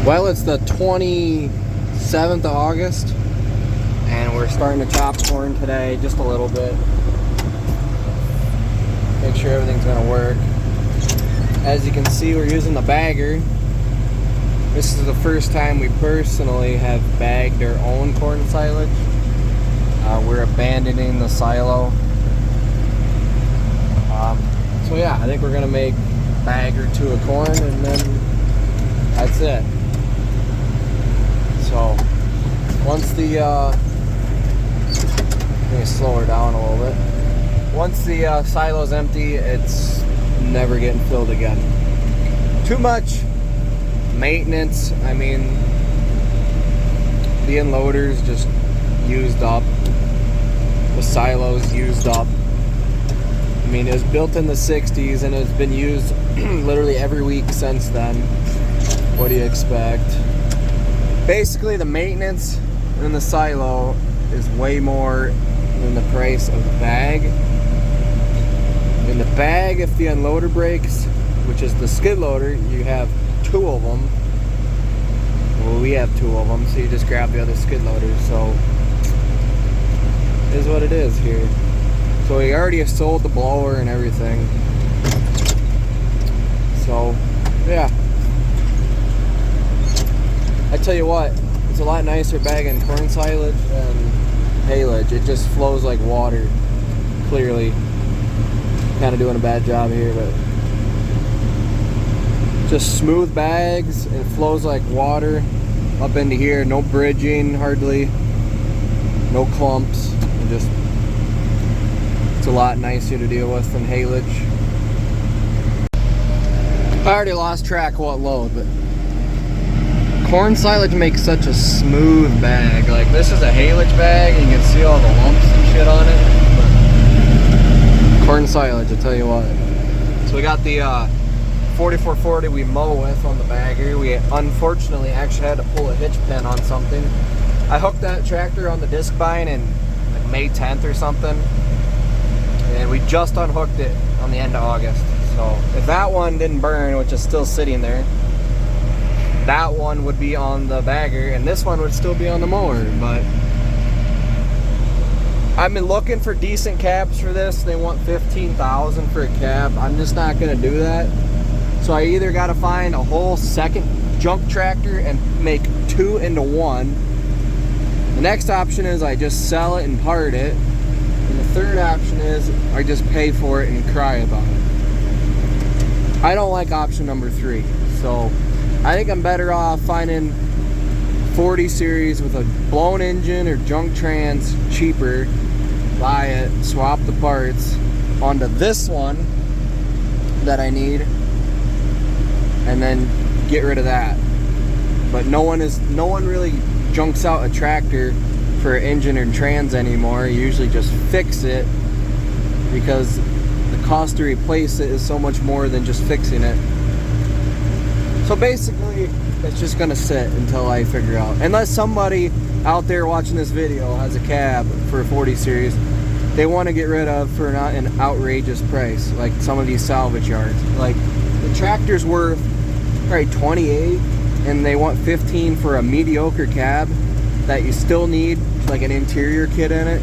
Well, it's the 27th of August, and we're starting to chop corn today, just a little bit. Make sure everything's gonna work. As you can see, we're using the bagger. This is the first time we personally have bagged our own corn silage. We're abandoning the silo. So yeah, I think we're gonna make a bag or two of corn, and then that's it. So once the let me slow her down a little bit. Once the silo's empty, it's never getting filled again. Too much maintenance. I mean, the unloader's just used up. The silo's used up. I mean, it was built in the 60s and it's been used literally every week since then. What do you expect? Basically, the maintenance in the silo is way more than the price of the bag. In the bag, if the unloader breaks, which is the skid loader, you have two of them. Well, we have two of them, so you just grab the other skid loader. So it is what it is here. So we already sold the blower and everything. So yeah, I tell you what, it's a lot nicer bagging corn silage than haylage. It just flows like water. Clearly, kind of doing a bad job here, but just smooth bags. It flows like water up into here. No bridging, hardly. No clumps. And just, it's a lot nicer to deal with than haylage. I already lost track of what load, but corn silage makes such a smooth bag. Like, this is a haylage bag, and you can see all the lumps and shit on it. But corn silage, I tell you what. So we got the 4440 we mow with on the bagger. We unfortunately actually had to pull a hitch pin on something. I hooked that tractor on the disc bind in like May 10th or something, and we just unhooked it on the end of August. So if that one didn't burn, which is still sitting there, that one would be on the bagger and this one would still be on the mower. But I've been looking for decent cabs for this. They want $15,000 for a cab. I'm just not gonna do that. So I either gotta find a whole second junk tractor and make two into one. The next option is I just sell it and part it. And the third option is I just pay for it and cry about it. I don't like option number 3. So I think I'm better off finding 40 series with a blown engine or junk trans, cheaper. Buy it, swap the parts onto this one that I need, and then get rid of that. But no one really junks out a tractor for engine or trans anymore. You usually just fix it because the cost to replace it is so much more than just fixing it. So basically, it's just gonna sit until I figure out. Unless somebody out there watching this video has a cab for a 40 series they want to get rid of for not an outrageous price, like some of these salvage yards. Like, the tractor's worth probably 28, and they want 15 for a mediocre cab that you still need like an interior kit in it.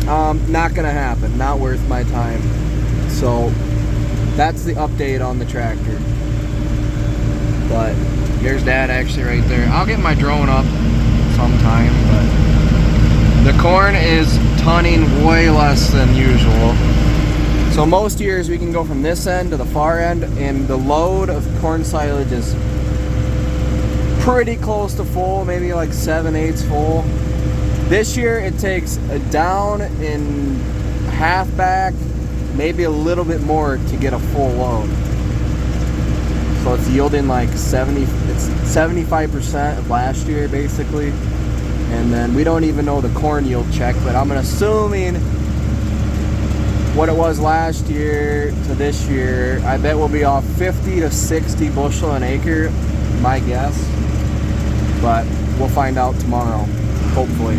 Not gonna happen. Not worth my time. So that's the update on the tractor. But there's Dad actually right there. I'll get my drone up sometime, but the corn is tonning way less than usual. So most years we can go from this end to the far end, and the load of corn silage is pretty close to full, maybe like 7/8 full. This year it takes a down in half back, maybe a little bit more to get a full load. So it's yielding like 75% of last year basically. And then we don't even know the corn yield check, but I'm assuming what it was last year to this year, I bet we'll be off 50 to 60 bushel an acre, my guess. But we'll find out tomorrow, hopefully.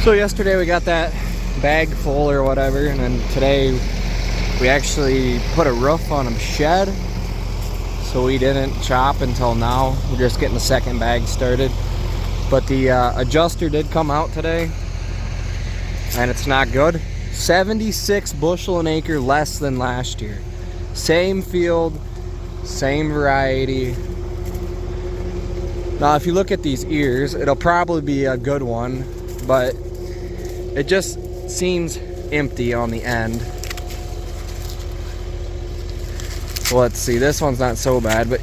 So yesterday we got that bag full or whatever, and then today we actually put a roof on a shed, so we didn't chop until now. We're just getting the second bag started. But the adjuster did come out today, and it's not good. 76 bushel an acre less than last year. Same field, same variety. Now if you look at these ears, it'll probably be a good one, but it just seems empty on the end. So let's see, this one's not so bad, but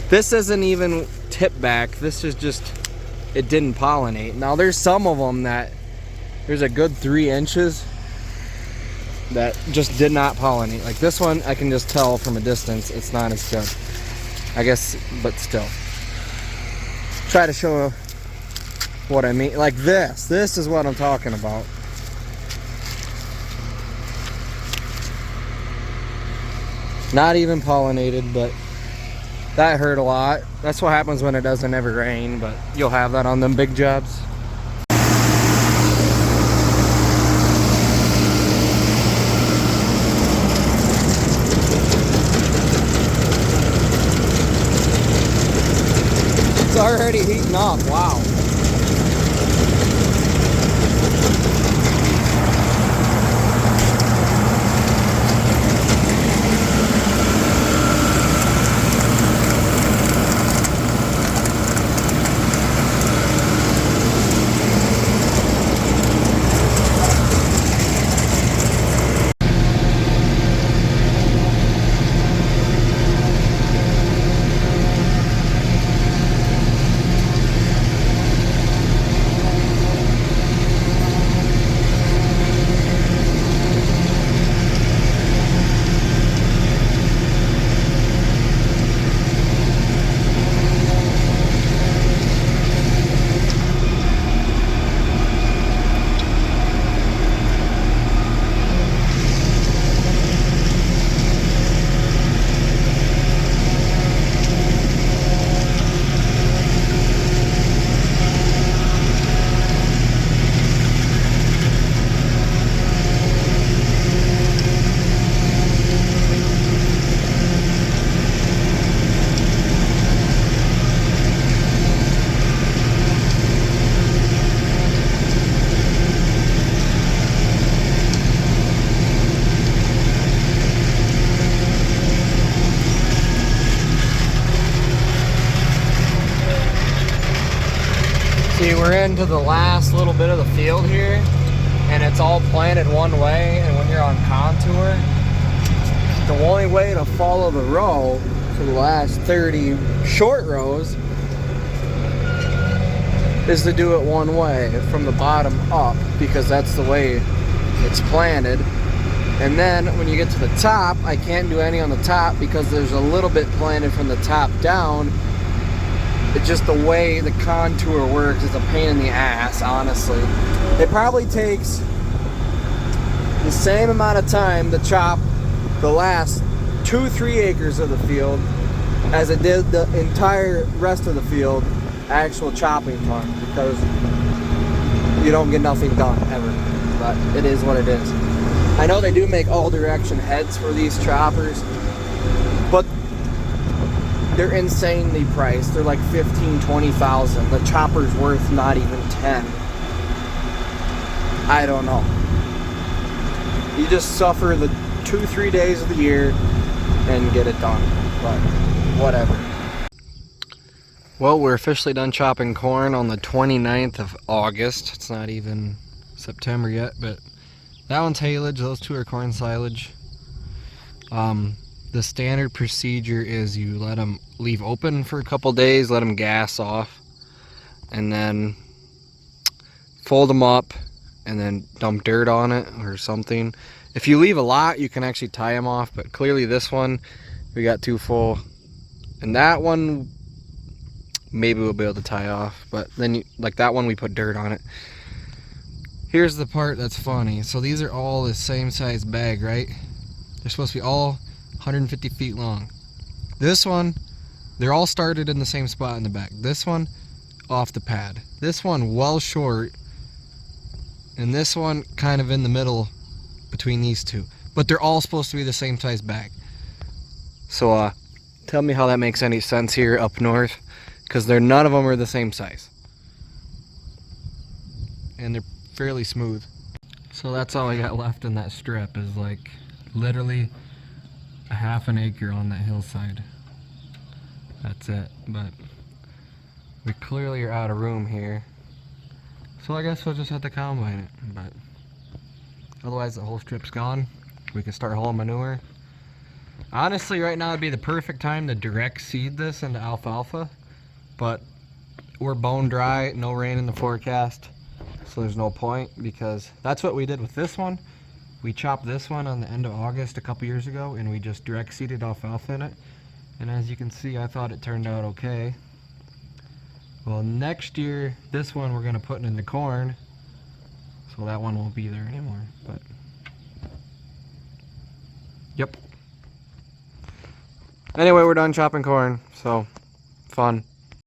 this isn't even tip back. This is just, it didn't pollinate. Now there's some of them that, there's a good 3 inches that just did not pollinate. Like this one, I can just tell from a distance it's not as good, I guess, but still. Try to show what I mean. Like this is what I'm talking about. Not even pollinated, but that hurt a lot. That's what happens when it doesn't ever rain, but you'll have that on them big jobs. It's already heating up, wow. See, we're into the last little bit of the field here, and it's all planted one way, and when you're on contour, the only way to follow the row for the last 30 short rows is to do it one way, from the bottom up, because that's the way it's planted. And then when you get to the top, I can't do any on the top because there's a little bit planted from the top down. It's just the way the contour works is a pain in the ass, honestly. It probably takes the same amount of time to chop the last 2-3 acres of the field as it did the entire rest of the field actual chopping time, because you don't get nothing done ever. But it is what it is. I know they do make all direction heads for these choppers, but they're insanely priced. They're like 15, 20,000. The chopper's worth not even 10. I don't know. You just suffer the 2-3 days of the year and get it done. But whatever. Well, we're officially done chopping corn on the 29th of August. It's not even September yet, but that one's haylage. Those two are corn silage. The standard procedure is you let them leave open for a couple days, let them gas off, and then fold them up and then dump dirt on it or something. If you leave a lot, you can actually tie them off, but clearly this one we got too full, and that one maybe we'll be able to tie off, but then like that one we put dirt on it. Here's the part that's funny. So these are all the same size bag, right? They're supposed to be all 150 feet long. This one, they're all started in the same spot in the back. This one off the pad. This one well short and this one kind of in the middle between these two. But they're all supposed to be the same size bag. So tell me how that makes any sense here up north, because none of them are the same size. And they're fairly smooth. So that's all I got left in that strip, is like literally a half an acre on that hillside. That's it, but we clearly are out of room here. So I guess we'll just have to combine it, but otherwise the whole strip's gone. We can start hauling manure. Honestly, right now would be the perfect time to direct seed this into alfalfa, but we're bone dry, no rain in the forecast, so there's no point, because that's what we did with this one. We chopped this one on the end of August a couple years ago, and we just direct seeded alfalfa in it. And as you can see, I thought it turned out okay. Well, next year, this one we're going to put in the corn, so that one won't be there anymore. But yep. Anyway, we're done chopping corn, so fun.